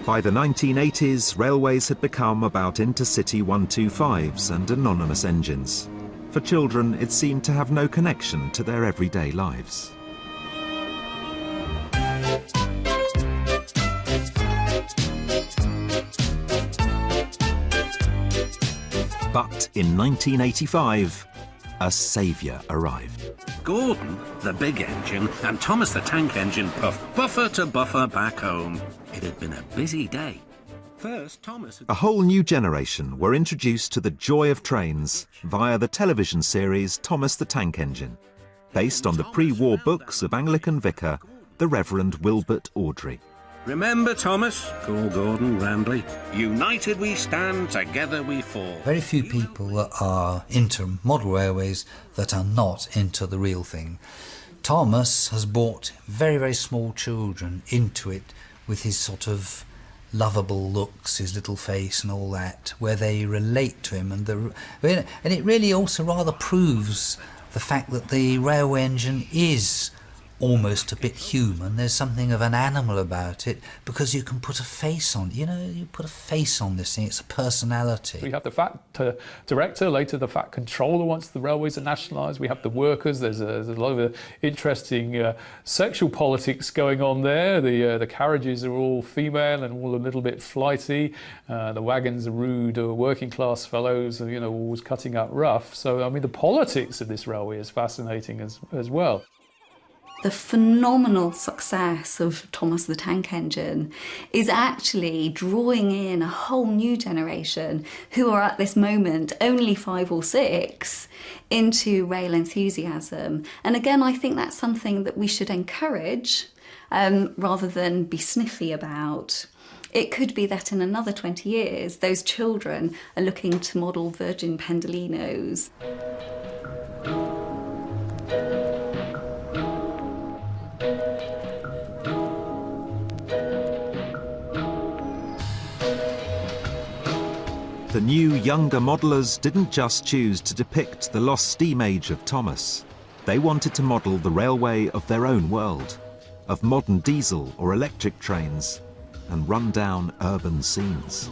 By the 1980s, railways had become about intercity 125s and anonymous engines. For children, it seemed to have no connection to their everyday lives. But in 1985, a saviour arrived. Gordon, the big engine, and Thomas the tank engine puffed buffer to buffer back home. It had been a busy day. First, Thomas had... A whole new generation were introduced to the joy of trains via the television series Thomas the Tank Engine, based on the pre-war books of Anglican vicar, the Reverend Wilbert Awdry. Remember, Thomas, called Gordon grandly, united we stand, together we fall. Very few people are into model railways that are not into the real thing. Thomas has brought very, very small children into it with his sort of lovable looks, his little face and all that, where they relate to him. And it really also rather proves the fact that the railway engine is almost a bit human. There's something of an animal about it because you can put a face on, you know, you put a face on this thing, it's a personality. We have the Fat Director, later the Fat Controller once the railways are nationalised. We have the workers, there's a lot of interesting sexual politics going on there. The carriages are all female and all a little bit flighty. The wagons are rude working class fellows, you know, always cutting up rough. So, I mean, the politics of this railway is fascinating as well. The phenomenal success of Thomas the Tank Engine is actually drawing in a whole new generation who are at this moment only 5 or 6 into rail enthusiasm. And again, I think that's something that we should encourage rather than be sniffy about. It could be that in another 20 years, those children are looking to model Virgin Pendolinos. The new, younger modellers didn't just choose to depict the lost steam age of Thomas. They wanted to model the railway of their own world, of modern diesel or electric trains, and run-down urban scenes.